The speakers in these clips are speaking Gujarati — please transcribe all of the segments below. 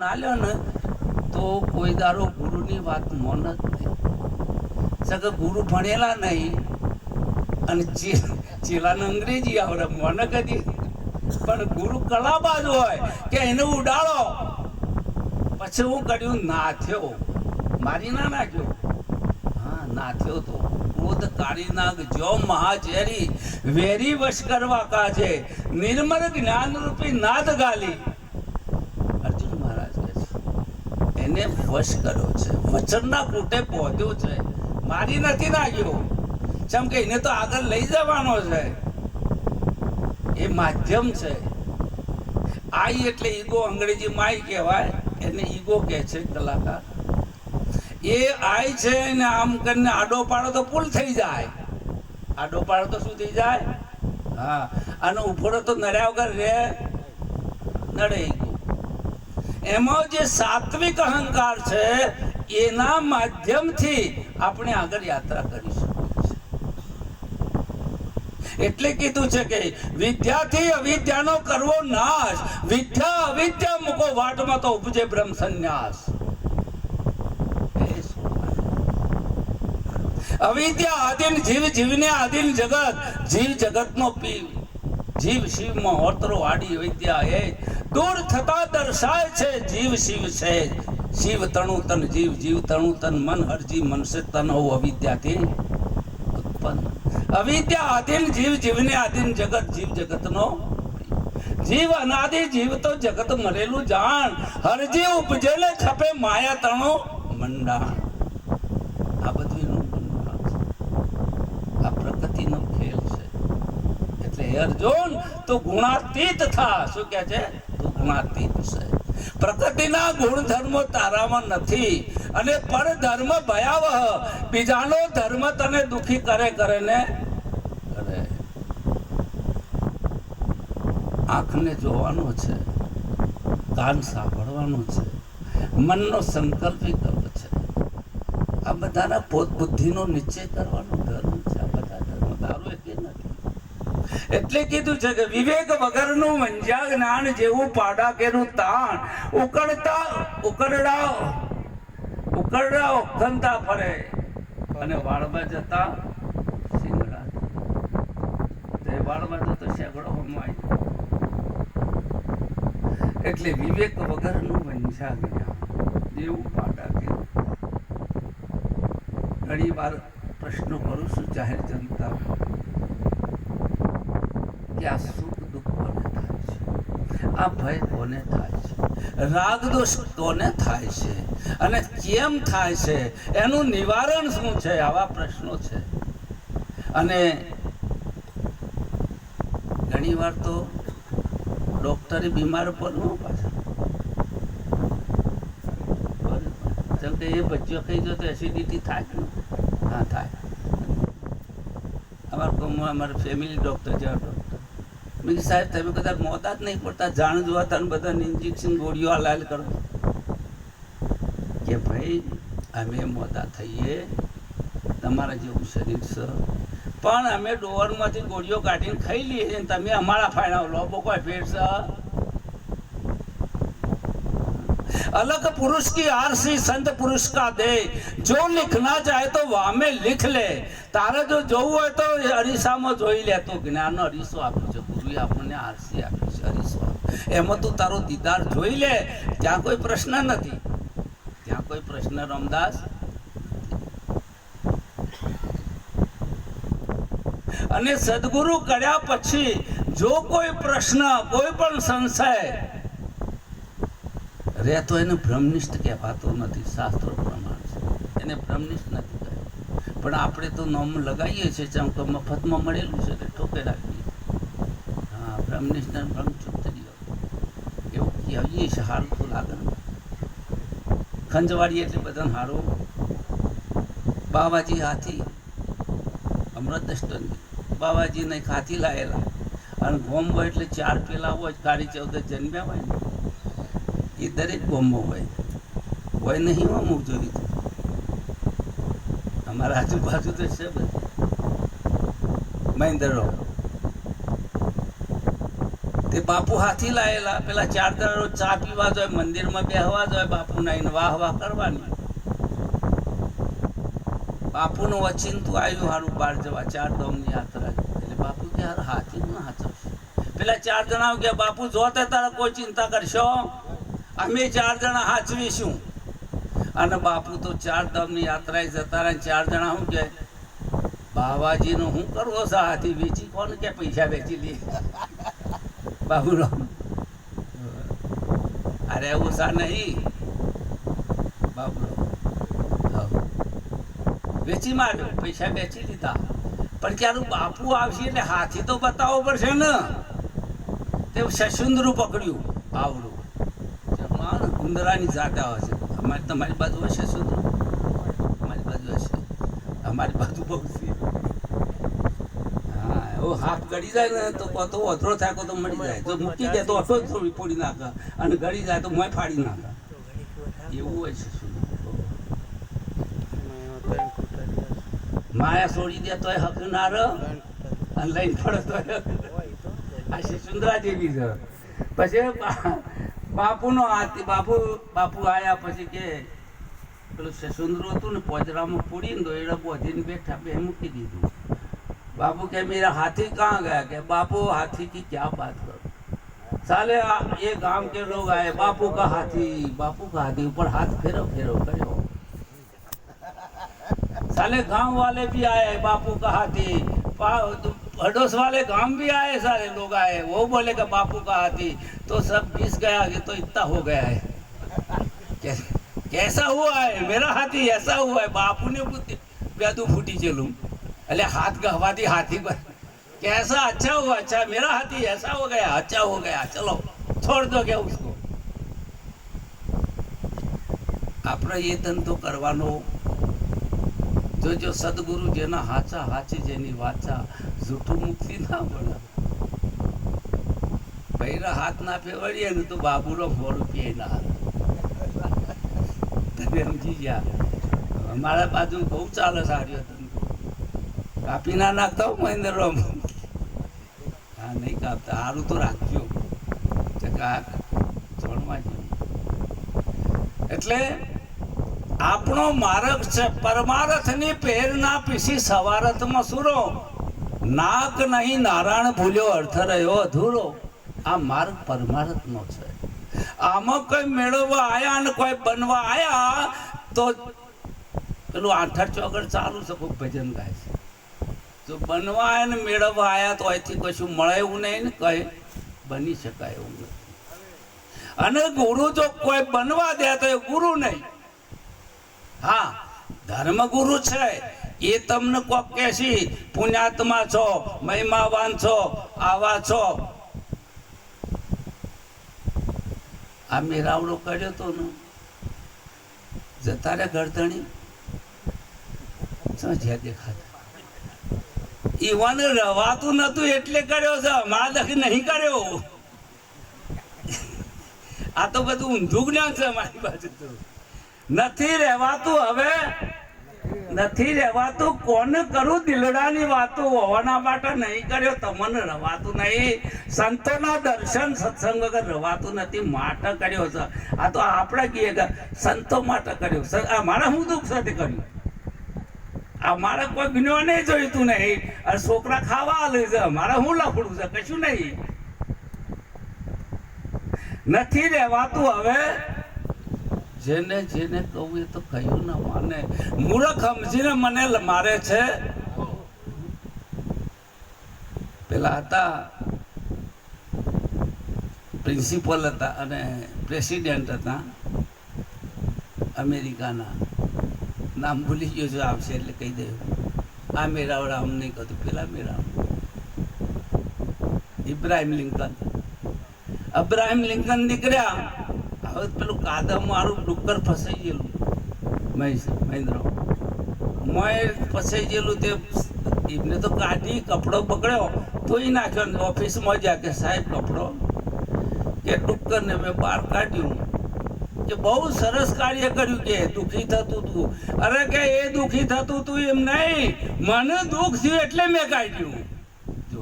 ના લ્યો ને તો કોઈ દારો ગુરુની વાત મોન જ નહીં. સકે ગુરુ ભણેલા નહીં અને ચેલાને અંગ્રેજી આવડે, મોને કદી. પણ ગુરુ કલાબાજ હોય કે એને ઉડાડો, પછી હું કર્યું નાથ્યો, મારી ના નાખ્યો. હા, નાથ્યો તો ક્રોધ કાળી નાગ જો મહાઝેરી વેરી વશ કરવા કાજે નિર્મળ જ્ઞાન રૂપી નાદ ગાલી. અર્જુન મહારાજ કહે છે એને વશ કર્યો છે, વચનના કૂટે પહોંચ્યો છે, મારી નથી નાખ્યો. જેમ કે એને તો આગળ લઈ જવાનો છે, એ માધ્યમ છે. આઈ એટલે ઈગો, અંગ્રેજી માય કહેવાય, એને ઈગો કહે છે કલાકાર. એ આય છે ને આમ કરીને આડો પાડો તો પુલ થઈ જાય. આડો પાડો તો શું થઈ જાય? હા. અને ઉભો તો નડ્યા વગર રે નડે ઈગો. એમાં જે સાત્વિક અહંકાર છે એના માધ્યમથી આપણે આગળ યાત્રા કરી શકીએ. એટલે કીધું છે કે વિદ્યાથી અવિદ્યાનો કરવો નાશ, વિદ્યા અવિદ્યા મૂકો વાટમાં તો ઉપજે બ્રહ્મ સંન્યાસ. અવિદ્યા આદિન જીવ, જીવને આદિન જગત, જીવ જગતનો પીવ, જીવ શિવમાં હોતરો આડી વિદ્યા એ દૂર થતા દર્શાય છે જીવ શિવ છે. શિવ તણુ તન જીવ, જીવ તણુ તન મન, હરજી મનસે તન હો અવિદ્યાથી ઉત્પન્ન. અવિદ્યા આદિન જીવ, જીવને આદિન જગત, જીવ જગતનો જીવ અનાદિ જીવ તો જગત મરેલું જાણ, હરજી ઉપજેલે ખપે માયા તણો મંડાણ. આ બધું એનું બનવાનું છે, આ પ્રકૃતિનો ખેલ છે. એટલે અર્જુન તું ગુણાતીત થા. શું કહે છે? તું ગુણાતીત છે. પ્રકૃતિના ગુણધર્મો તારામાં નથી, અને પરધર્મ ભયાવહ, બીજાનો ધર્મ તને દુખી કરે ને કરે. આંખને જોવાનો છે, કાન સાંભળવાનું છે, મનનો સંકલ્પ કરવો છે. આ બધાના પોત બુદ્ધિનો નિશ્ચય કરવાનો ધર્મ છે. આ બધા ધર્મ દારૂ એક નથી. એટલે કીધું છે કે વિવેક વગરનું વંજ્યા જ્ઞાન જેવું પાડા કેરું તાણ, ઉકરડા ઓખંતા ફરે અને વાળમાં જતા શિંગડા. તે વાળમાં જતો શેગડો હમાય. એટલે વિવેક વગરનું વંજ્યા જ્ઞાન જેવું પાડા કેરું. ઘણી વાર પ્રશ્નો કરું છું જાહેર જનતા કે આ સુખ દુઃખ કોને થાય છે, આ ભય કોને થાય છે, રાગ દોષ કોને થાય છે, અને કેમ થાય છે, એનું નિવારણ શું છે? આવા પ્રશ્નો છે. અને ઘણી વાર તો ડોક્ટરે બીમાર પડવું પાછા, જેમ કે એ બચ્ચો ખાઈ જો તો એસિડિટી થાય ને? હા, થાય. અમારા ફેમિલી ડૉક્ટર જેવા ડૉક્ટર મેં કીધું સાહેબ તમે કદાચ મોતા જ નહીં પડતા, જાણ જોવા તને બધાને ઇન્જેક્શન ગોળીઓ હાલ કરો. કે ભાઈ અમે મોતા થઈએ, તમારા જેવું શરીર છે, પણ અમે ડોરમાંથી ગોળીઓ કાઢીને ખાઈ લઈએ છીએ, તમે અમારા ફાયદા લો. કોઈ ફેર છે? अलग पुरुष की आरसी संत पुरुष का दे, जो लिखना चाहे तो वहां में लिख ले. तारे जो જોવું હોય તો અરીસામાં જોઈ લે. તો જ્ઞાનનો અરીસો આપ્યો છે ગુરુએ, આપણને આરસી આપ્યો છે, અરીસો. એમાં તું તારો દીદાર જોઈ લે. ત્યાં કોઈ પ્રશ્ન નથી, ત્યાં કોઈ પ્રશ્ન રામદાસ. અને સદગુરુ કર્યા પછી જો કોઈ પ્રશ્ન, કોઈ પણ સંશય રે તો એને બ્રહ્મનિષ્ઠ કહેવાતો નથી. શાસ્ત્રો પ્રમાણ છે એને બ્રહ્મનિષ્ઠ નથી કહે. પણ આપણે તો નામ લગાવીએ છીએ, જેમ કે મફતમાં મળેલું છે એટલે ઠોકે રાખીએ. હા, બ્રહ્મનિષ્ઠ બ્રહ્મચુત્રીઓ એવું કહીએ છે. સારું તો લાગે ખંજવાડીએ એટલે બધાને સારું. બાવાજી હાથી અમૃતષ્ટ બાવાજી નહીં હાથી લાયેલા, અને ગોમ હોય એટલે 4 પેલા હોય, કાળી 14 જન્મ્યા હોય ને એ દરેક ગોમો હોય નહીં. અમુક જોયું અમારા આજુબાજુ તો છે બધું. મહેન્દ્રરાવ તે બાપુ હાથી લાયેલા. પેલા 4 દાડા રોજ ચા પીવા જોઈએ, મંદિરમાં બેહવા જોઈએ, બાપુ નાઈને વાહ વાહ કરવાની. બાપુનું વચિંતું આવ્યું હારું બહાર જવા 4 ધામની યાત્રા. એટલે બાપુ કે હારું હાથી ના હાચવશે. પેલા 4 જણા ગયા, બાપુ જોતે તારા કોઈ ચિંતા કરશો, અમે 4 જણા હાચવીશું. અને બાપુ તો 4 ધામની યાત્રાએ જતા રહ્યા. 4 જણા શું કે બાવાજીનું શું કરવો છે, હાથી વેચી કોણ કે પૈસા વેચી લે. બાબુરામ અરે એવું સા નહીં બાબુરામ વેચી માર્યો, પૈસા વેચી લીધા. પણ ક્યારું બાપુ આવશે એટલે હાથી તો બતાવવો પડશે ને. તે શશુંદરું પકડ્યું આવડું. ઉંદરાની જાત આવે છે. અમારી તમારી બાજુ હશે શશુંદર? અમારી બાજુ હશે, અમારી બાજુ બહુ છે. હા એવો હાથ ગળી જાય ને તો તો અધરો થાય તો મળી જાય. જો મૂકી દે તો અઠો થોડી ફોડી નાખે, અને ગળી જાય તો મોય ફાડી નાખે. એવું હોય છે. માયા છોડી દે તોય હક ના રહે, અને લઈને પડે તોય. આ શિશુંદરા જેવી છે. પછી બાપુનો હાથી બાપુ આયા પછી કે પેલું શશુંદરું હતું ને પોજરામાં પૂડીને તો એને બોધીને બેઠા બે મૂકી દીધું. बापू के मेरा हाथी कहाँ गया? कि बापू हाथी की क्या बात करो, साले ये गांव के लोग आए, बापू का हाथी ऊपर हाथ फेरो फेरो करो. साले गांव वाले भी आए, बापू का हाथी. हडोस वाले गांव भी आए, सारे लोग आए, वो बोले कि बापू का हाथी. तो सब घिस गया कि तो इतना हो गया है. कैसा हुआ है मेरा हाथी? ऐसा हुआ है. बापू ने बेदू फूटी चलू अरे हाथ गहवाती हाथी पर कैसा अच्छा हुआ, अच्छा मेरा हाथी ऐसा हो गया, अच्छा हो गया, चलो छोड़ दो क्या उसको. આપણે એ ધંધો કરવાનો. જો સદગુરુ જેના હાચા હાચી જેની વાચા, જૂઠું મુક્તિ ના મળે. પૈરા હાથ ના ફેવડીએ ને તો બાબુનો 100 રૂપિયા ના હાથ. તમે સમજી ગયા? અમારા બાજુ બહુ ચાલે સારી ધંધો. કાપી ના નાખતા હો મહેન્દ્ર. હા નહીં કાપતા, સારું તો રાખજો. એટલે આપણો માર્ગ છે પરમારથની પ્રેરણા પીસી સવારથમાં સુરો, નાક નહીં નારાયણ ભૂલ્યો અર્થ રહ્યો અધૂરો. આ માર્ગ પરમારથનો છે. આમાં કોઈ મેળવવા આયા ને કોઈ બનવા આયા તો પેલું 8-8 ચાલુ છે, કોઈ ભજન ગાય છે. જો બનવા આયા ને મેળવવા આયા તો અહીંથી કશું મળે એવું નહીં ને કઈ બની શકાય એવું નથી. અને ગુરુ જો કોઈ બનવા દે તો એ ગુરુ નહીં. હા ધર્મ ગુરુ છે એ તમને કોક કહેશી પુણ્યાત્મા છો, મહિમાવાન છો, આવા છો. આ મેરાવડો કર્યો તો ને જતા રે ગરદણી જે દેખાતા ઈવાને રવાતું નતું એટલે કર્યો છે. મારા દખ નહીં કર્યો. આ તો બધું ઊંધું જ્ઞાન છે મારી બાજુ. તો નથી રહેવાતું. હવે નથી રહેવાતું. કોને કરું? દિલડાની વાતો હોવાના માટે નહીં કર્યો. તમને રવાતું નહીં. સંતોના દર્શન સત્સંગ વગર રવાતું નથી માટે કર્યો છે. આ તો આપણે કહીએ કે સંતો માટે કર્યો. મારે શું દુઃખ સાથે કર્યું? અમારે કોઈ જ્ઞાન નહીં જોઈતું નહીં. અને છોકરા ખાવા લે છે, મારે શું લખડું છે? કશું નહીં. નથી રહેવાતું. હવે જેને જેને કહું એ તો કહ્યું ના માને. મૂર્ખ સમજીને મને મારે છે. પેલા હતા પ્રિન્સિપલ હતા અને પ્રેસિડેન્ટ હતા અમેરિકાના. નામ ભૂલી ગયો છું, આવશે એટલે કહી દઉં. આ મેરાવડા આમ નહીં કહું, પેલા મેરાવડા અબ્રાહિમ લિંકન નીકળ્યા. હવે પેલું કાદમ મારું ડુક્કર ફસાઈ ગયેલું. મહેન્દ્ર મોય ફસાઈ ગયેલું. તે એમને તો કાઢી કપડો પકડ્યો તોય નાખ્યો. ઓફિસમાં જ્યાં કે સાહેબ કપડો કે ડુક્કરને મેં બહાર કાઢ્યું. કે બહુ સરસ કાર્ય કર્યું. કે દુઃખી થતું તું. અરે કે એ દુઃખી થતું તું એમ નહીં, મને દુઃખ થયું એટલે મેં કાઢ્યું. જો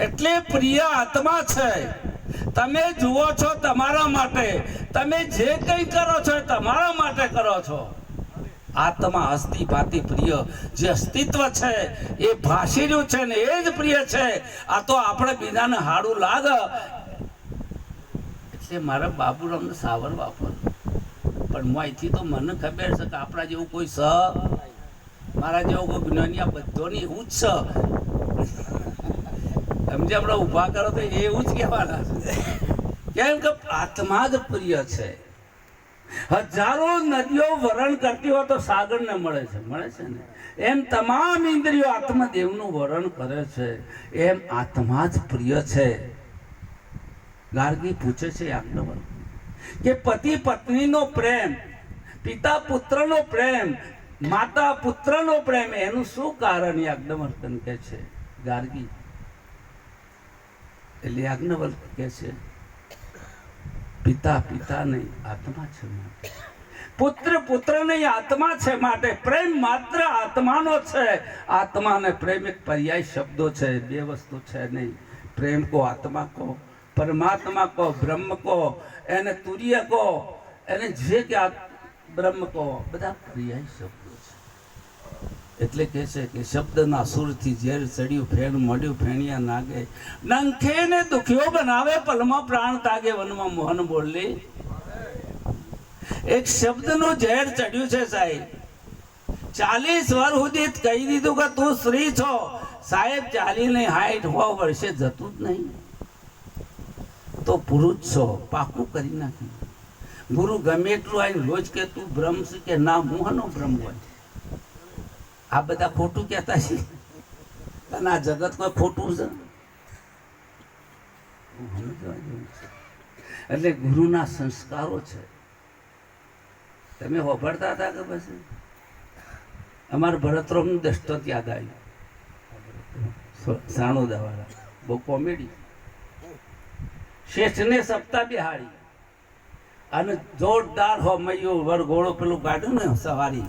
એટલે પ્રિય આત્મા છે. તમે જુઓ છો તમારા માટે, તમે જે કંઈ કરો છો એ તમારા માટે કરો છો. આત્મા અસ્થિ ભાતિ પ્રિય, જે અસ્તિત્વ છે એ ભાસી રહ્યું છે ને એ જ પ્રિય છે. આ તો આપણે બીજાને હાડું લાગે એટલે મારા બાબુરામને સાવર વાપર, પણ હું અહીંથી તો મને ખબર છે કે આપણા જેવું કોઈ સ, મારા જેવો કોઈ જ્ઞાની આ બધોની એવું જ છે. સમજે આપણે ઊભા કરો તો એવું જ કહેવાના છે. કેમ કે આત્મા જ પ્રિય છે. હજારો નદીઓ વરણ કરતી હોય તો સાગરને મળે છે ને, એમ તમામ ઇન્દ્રિયો આત્મદેવનું વરણ કરે છે. એમ આત્મા જ પ્રિય છે. ગાર્ગી પૂછે છે યાજ્ઞવલ્ક કે પતિ પત્નીનો પ્રેમ, પિતા પુત્રનો પ્રેમ, માતા પુત્રનો પ્રેમ, એનું શું કારણ? યાજ્ઞવલ્ક કહે છે ગાર્ગી. એટલે યાજ્ઞવલ્ક કહે છે પિતા પિતા નહીં આત્મા છે માટે, પુત્ર પુત્ર નહીં આત્મા છે માટે. પ્રેમ માત્ર આત્માનો છે. આત્મા અને પ્રેમ એક પર્યાય શબ્દો છે, બે વસ્તુ છે નહીં. પ્રેમ કો આત્મા કો, પરમાત્મા કો, બ્રહ્મ કો, એને તુર્ય કો, એને જે કે બ્રહ્મ કો, બધા પર્યાય શબ્દો છે. એટલે કહે છે કે શબ્દના સુરથી ઝેર ચડ્યું, ફેણ મળ્યું ફેણિયા નાગે, નંખે ને દુખ્યો બનાવે, પલમાં પ્રાણ તાગે, વનમાં મોહન બોલી. એક શબ્દનું ઝેર ચડ્યું છે સાહેબ. 40 વર્ષ સુધી કહી દીધું કે તું સ્ત્રી છો. સાહેબ 40 ને 60 વર્ષે જતું જ નહીં તો પુરુષ છો, પાકું કરી નાખ્યું. ગુરુ ગમે એટલું આવીને રોજ કે તું બ્રહ્મ છે કે ના, મોહનો બ્રહ્મ હોય. આ બધા ખોટું કહેતા છે અને આ જગત કોઈ ખોટું છે. એટલે ગુરુના સંસ્કારો છે. તમે વાપરતા હતા કે પછી અમારા ભરતરામનું દસ્તક યાદ આવ્યું, સાણોદાવાળા, બહુ કોમેડી. શેઠને સપ્તાહ બિહાડી અને જોરદાર હો મૈયો વરઘોડો પેલું કાઢ્યું ને સવારી,